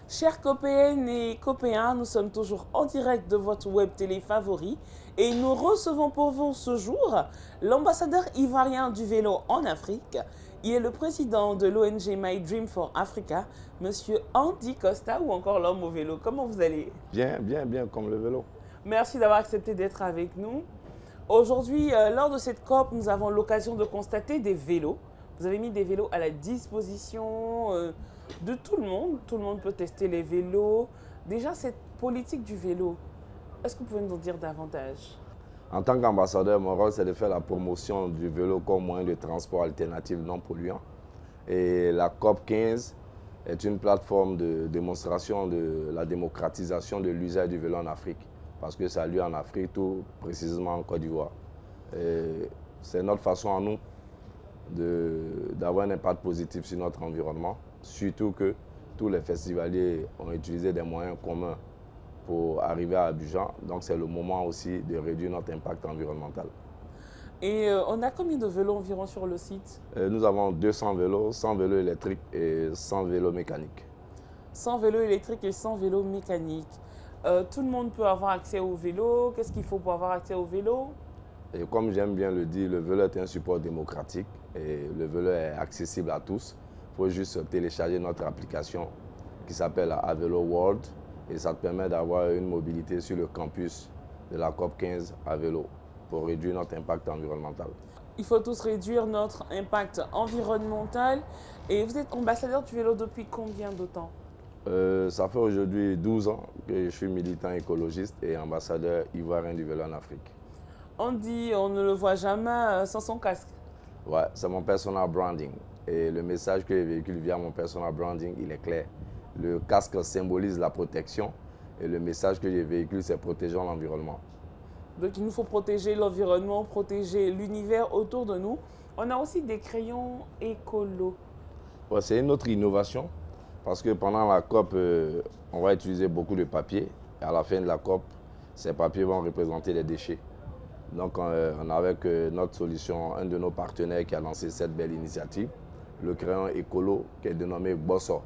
Chères copéennes et copéens, nous sommes toujours en direct de votre web télé favori et nous recevons pour vous ce jour l'ambassadeur ivoirien du vélo en Afrique. Il est le président de l'ONG My Dream for Africa, Monsieur Andy Costa, ou encore l'homme au vélo. Comment vous allez? Bien, comme le vélo. Merci d'avoir accepté d'être avec nous. Aujourd'hui, lors de cette COP, nous avons l'occasion de constater des vélos. Vous avez mis des vélos à la disposition de tout le monde. Tout le monde peut tester les vélos. Déjà, cette politique du vélo, est-ce que vous pouvez nous en dire davantage? En tant qu'ambassadeur, mon rôle, c'est de faire la promotion du vélo comme moyen de transport alternatif non polluant. Et la COP 15 est une plateforme de démonstration de la démocratisation de l'usage du vélo en Afrique. Parce que ça a lieu en Afrique, tout précisément en Côte d'Ivoire. C'est notre façon à nous d'avoir un impact positif sur notre environnement. Surtout que tous les festivaliers ont utilisé des moyens communs pour arriver à Abidjan. Donc c'est le moment aussi de réduire notre impact environnemental. Et on a combien de vélos environ sur le site? Nous avons 200 vélos, 100 vélos électriques et 100 vélos mécaniques. 100 vélos électriques et 100 vélos mécaniques. Tout le monde peut avoir accès au vélo. Qu'est-ce qu'il faut pour avoir accès au vélo? Et comme j'aime bien le dire, le vélo est un support démocratique et le vélo est accessible à tous. Il faut juste télécharger notre application qui s'appelle Avelo World et ça te permet d'avoir une mobilité sur le campus de la COP 15 à vélo pour réduire notre impact environnemental. Il faut tous réduire notre impact environnemental. Et vous êtes ambassadeur du vélo depuis combien de temps? Ça fait aujourd'hui 12 ans que je suis militant écologiste et ambassadeur ivoirien du vélo en Afrique. On dit on ne le voit jamais sans son casque. Ouais, c'est mon personal branding. Et le message que je véhicule via mon personal branding, il est clair. Le casque symbolise la protection et le message que je véhicule, c'est protégeons l'environnement. Donc il nous faut protéger l'environnement, protéger l'univers autour de nous. On a aussi des crayons écolos. Ouais, c'est une autre innovation parce que pendant la COP, on va utiliser beaucoup de papier. Et à la fin de la COP, ces papiers vont représenter les déchets. Donc on a avec notre solution, un de nos partenaires qui a lancé cette belle initiative, le crayon écolo qui est dénommé Bosso.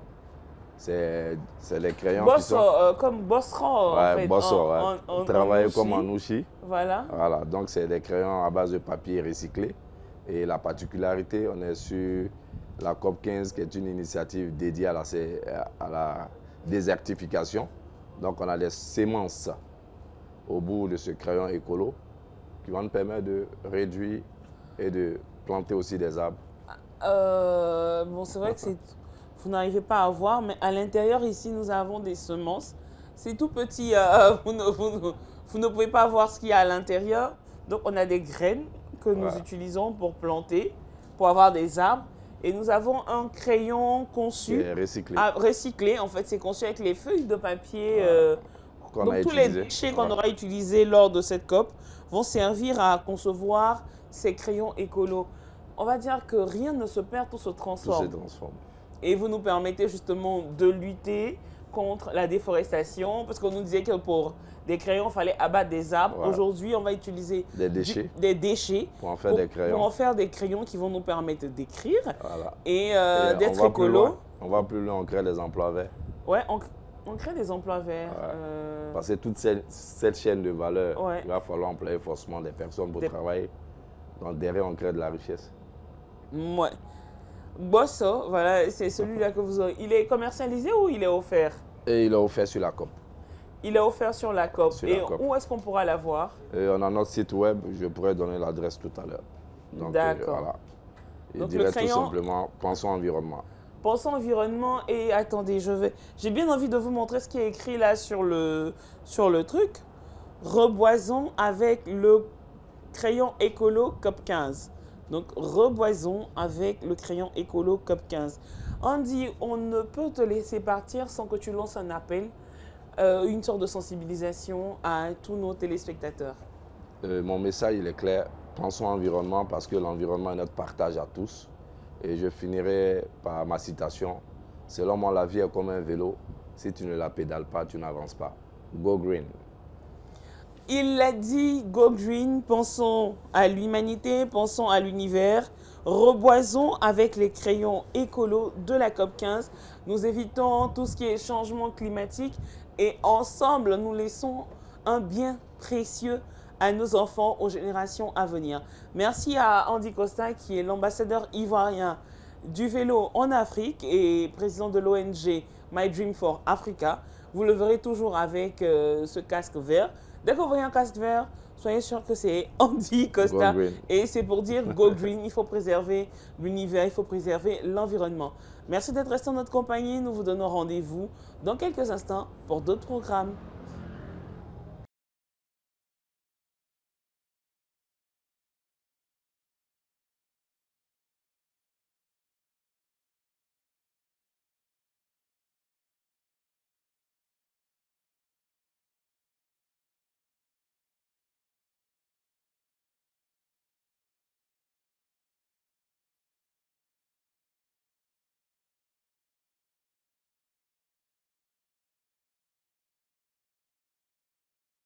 C'est les crayons Bosso, qui sont... comme Bosseran Ouais, en fait. Bosso, ouais. Travailler comme en ouchi. Voilà. Voilà, donc c'est des crayons à base de papier recyclé. Et la particularité, on est sur la COP 15 qui est une initiative dédiée à la désertification. Donc on a des semences au bout de ce crayon écolo qui vont nous permettre de réduire et de planter aussi des arbres. Bon, c'est vrai que vous n'arrivez pas à voir, mais à l'intérieur ici, nous avons des semences. C'est tout petit, vous ne pouvez pas voir ce qu'il y a à l'intérieur. Donc, on a des graines que nous utilisons pour planter, pour avoir des arbres. Et nous avons un crayon conçu, recyclé. En fait, c'est conçu avec les feuilles de papier. Donc, tous les déchets qu'on aura utilisés lors de cette COP vont servir à concevoir ces crayons écolos. On va dire que rien ne se perd, tout se transforme. Tout se transforme. Et vous nous permettez justement de lutter contre la déforestation, parce qu'on nous disait que pour des crayons, il fallait abattre des arbres. Ouais. Aujourd'hui, on va utiliser des déchets pour en faire des crayons qui vont nous permettre d'écrire et d'être écolo. On va plus loin, on crée des emplois verts. Ouais, on crée des emplois verts. Ouais. Parce que toute cette chaîne de valeur, il va falloir employer forcément des personnes pour travailler. Donc derrière, on crée de la richesse. Ouais. Bosso, voilà, c'est celui-là que vous aurez. Il est commercialisé ou il est offert? Et il est offert sur la COP. Il est offert sur la COP. Où est-ce qu'on pourra l'avoir? On a notre site web, je pourrais donner l'adresse tout à l'heure. D'accord. Voilà. Donc le crayon, tout simplement, pensons environnement. Pensons environnement et attendez, j'ai bien envie de vous montrer ce qui est écrit là sur le truc. Reboisons avec le crayon écolo COP 15. Donc, reboisons avec le crayon écolo COP 15. Andy, on ne peut te laisser partir sans que tu lances un appel, une sorte de sensibilisation à tous nos téléspectateurs. Mon message, il est clair. Pensons environnement parce que l'environnement est notre partage à tous. Et je finirai par ma citation. Selon moi, la vie est comme un vélo. Si tu ne la pédales pas, tu n'avances pas. Go green. Il l'a dit, Go Green, pensons à l'humanité, pensons à l'univers, reboisons avec les crayons écolos de la COP 15. Nous évitons tout ce qui est changement climatique et ensemble, nous laissons un bien précieux à nos enfants, aux générations à venir. Merci à Andy Costa, qui est l'ambassadeur ivoirien du vélo en Afrique et président de l'ONG My Dream for Africa. Vous le verrez toujours avec ce casque vert. Dès que vous voyez un casque vert, soyez sûr que c'est Andy Costa. Et c'est pour dire Go Green, il faut préserver l'univers, il faut préserver l'environnement. Merci d'être resté en notre compagnie. Nous vous donnons rendez-vous dans quelques instants pour d'autres programmes.